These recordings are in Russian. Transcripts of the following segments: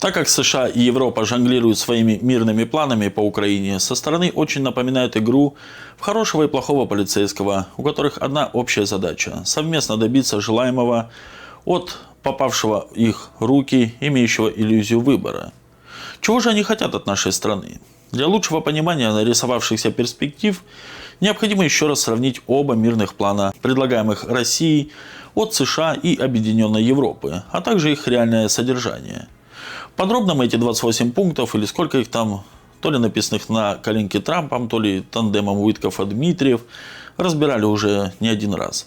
Так как США и Европа жонглируют своими мирными планами по Украине, со стороны очень напоминают игру в хорошего и плохого полицейского, у которых одна общая задача – совместно добиться желаемого от попавшего в их руки, имеющего иллюзию выбора. Чего же они хотят от нашей страны? Для лучшего понимания нарисовавшихся перспектив необходимо еще раз сравнить оба мирных плана, предлагаемых Россией от США и Объединенной Европы, а также их реальное содержание. Подробно мы эти 28 пунктов, или сколько их там, то ли написанных на коленке Трампом, то ли тандемом Уитков и Дмитриев, разбирали уже не один раз.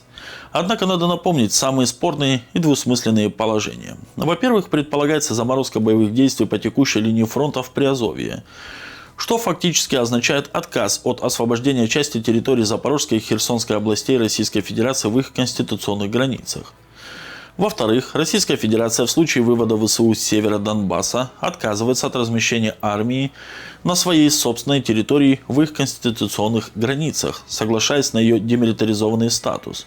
Однако надо напомнить самые спорные и двусмысленные положения. Во-первых, предполагается заморозка боевых действий по текущей линии фронта в Приазовье, что фактически означает отказ от освобождения части территории Запорожской и Херсонской областей Российской Федерации в их конституционных границах. Во-вторых, Российская Федерация в случае вывода ВСУ с севера Донбасса отказывается от размещения армии на своей собственной территории в их конституционных границах, соглашаясь на ее демилитаризованный статус.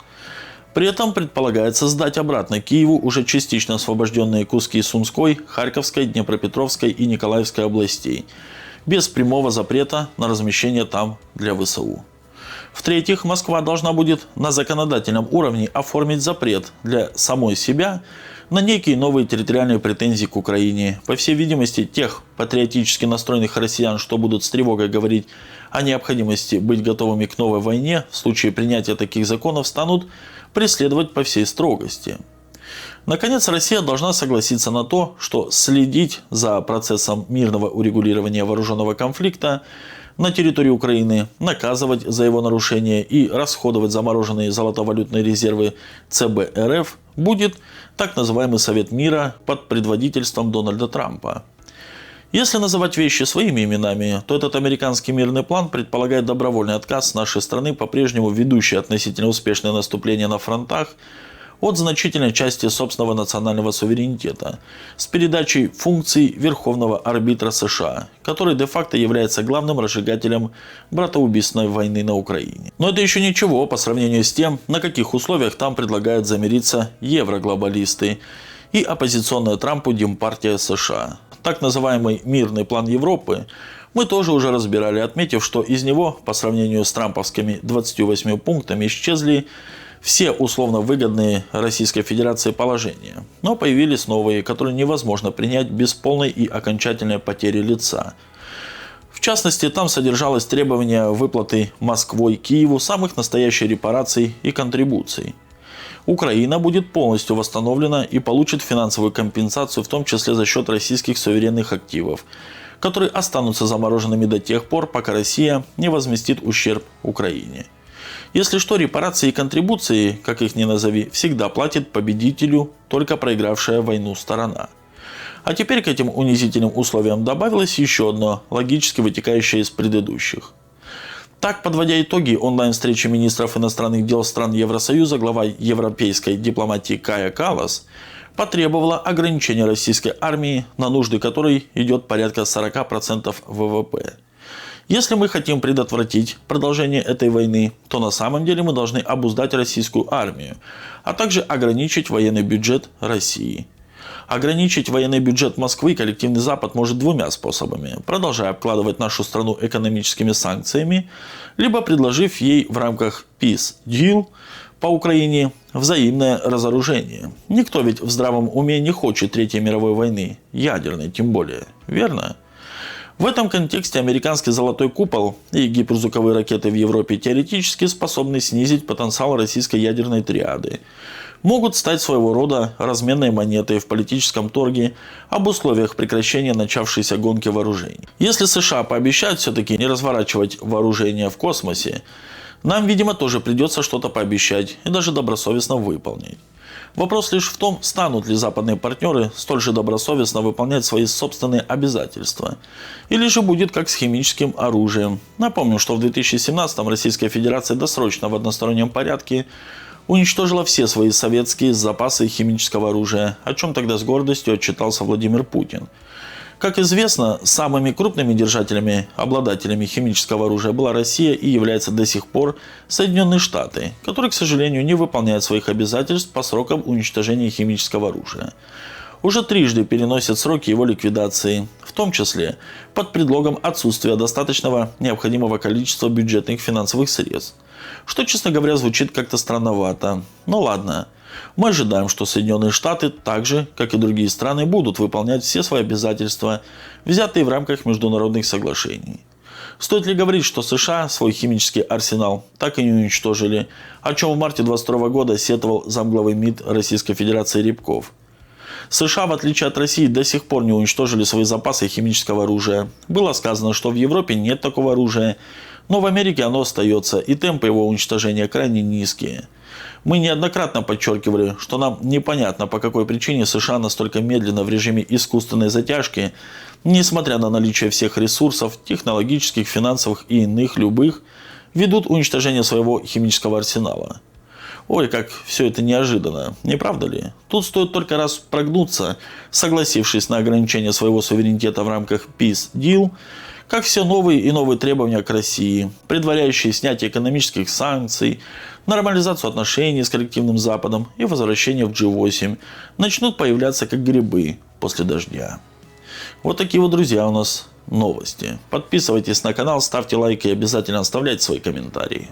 При этом предполагается сдать обратно Киеву уже частично освобожденные куски Сумской, Харьковской, Днепропетровской и Николаевской областей, без прямого запрета на размещение там для ВСУ. В-третьих, Москва должна будет на законодательном уровне оформить запрет для самой себя на некие новые территориальные претензии к Украине. По всей видимости, тех патриотически настроенных россиян, что будут с тревогой говорить о необходимости быть готовыми к новой войне, в случае принятия таких законов станут преследовать по всей строгости. Наконец, Россия должна согласиться на то, что следить за процессом мирного урегулирования вооруженного конфликта на территории Украины, наказывать за его нарушение и расходовать замороженные золотовалютные резервы ЦБ РФ будет так называемый Совет мира под предводительством Дональда Трампа. Если называть вещи своими именами, то этот американский мирный план предполагает добровольный отказ нашей страны, по-прежнему ведущей относительно успешное наступление на фронтах, от значительной части собственного национального суверенитета с передачей функций верховного арбитра США, который де-факто является главным разжигателем братоубийственной войны на Украине. Но это еще ничего по сравнению с тем, на каких условиях там предлагают замириться евроглобалисты и оппозиционная Трампу Демпартия США. Так называемый мирный план Европы мы тоже уже разбирали, отметив, что из него по сравнению с трамповскими 28 пунктами исчезли все условно выгодные Российской Федерации положения, но появились новые, которые невозможно принять без полной и окончательной потери лица. В частности, там содержалось требование выплаты Москвой Киеву самых настоящих репараций и контрибуций. Украина будет полностью восстановлена и получит финансовую компенсацию, в том числе за счет российских суверенных активов, которые останутся замороженными до тех пор, пока Россия не возместит ущерб Украине. Если что, репарации и контрибуции, как их ни назови, всегда платит победителю только проигравшая войну сторона. А теперь к этим унизительным условиям добавилось еще одно, логически вытекающее из предыдущих. Так, подводя итоги онлайн-встречи министров иностранных дел стран Евросоюза, глава европейской дипломатии Кая Каллас потребовала ограничения российской армии, на нужды которой идет порядка 40% ВВП. Если мы хотим предотвратить продолжение этой войны, то на самом деле мы должны обуздать российскую армию, а также ограничить военный бюджет России. Ограничить военный бюджет Москвы коллективный Запад может двумя способами: продолжая обкладывать нашу страну экономическими санкциями, либо предложив ей в рамках Peace Deal по Украине взаимное разоружение. Никто ведь в здравом уме не хочет Третьей мировой войны, ядерной тем более, верно? В этом контексте американский «Золотой купол» и гиперзвуковые ракеты в Европе теоретически способны снизить потенциал российской ядерной триады. Могут стать своего рода разменной монетой в политическом торге об условиях прекращения начавшейся гонки вооружений. Если США пообещают все-таки не разворачивать вооружения в космосе, нам, видимо, тоже придется что-то пообещать и даже добросовестно выполнить. Вопрос лишь в том, станут ли западные партнеры столь же добросовестно выполнять свои собственные обязательства. Или же будет как с химическим оружием. Напомню, что в 2017-м Российская Федерация досрочно в одностороннем порядке уничтожила все свои советские запасы химического оружия, о чем тогда с гордостью отчитался Владимир Путин. Как известно, самыми крупными обладателями химического оружия была Россия и является до сих пор Соединенные Штаты, которые, к сожалению, не выполняют своих обязательств по срокам уничтожения химического оружия. уже трижды переносят сроки его ликвидации, в том числе под предлогом отсутствия достаточного необходимого количества бюджетных финансовых средств, что, честно говоря, звучит как-то странновато. Ну ладно, мы ожидаем, что Соединенные Штаты, так же, как и другие страны, будут выполнять все свои обязательства, взятые в рамках международных соглашений. Стоит ли говорить, что США свой химический арсенал так и не уничтожили, о чем в марте 2022 года сетовал замглавы МИД Российской Федерации Рябков. США, в отличие от России, до сих пор не уничтожили свои запасы химического оружия. Было сказано, что в Европе нет такого оружия, но в Америке оно остается, и темпы его уничтожения крайне низкие. Мы неоднократно подчеркивали, что нам непонятно, по какой причине США настолько медленно в режиме искусственной затяжки, несмотря на наличие всех ресурсов, технологических, финансовых и иных любых, ведут уничтожение своего химического арсенала. Ой, как все это неожиданно, не правда ли? Тут стоит только раз прогнуться, согласившись на ограничение своего суверенитета в рамках Peace Deal, как все новые и новые требования к России, предваряющие снятие экономических санкций, нормализацию отношений с коллективным Западом и возвращение в G8, начнут появляться как грибы после дождя. Вот такие вот, друзья, у нас новости. Подписывайтесь на канал, ставьте лайки и обязательно оставляйте свои комментарии.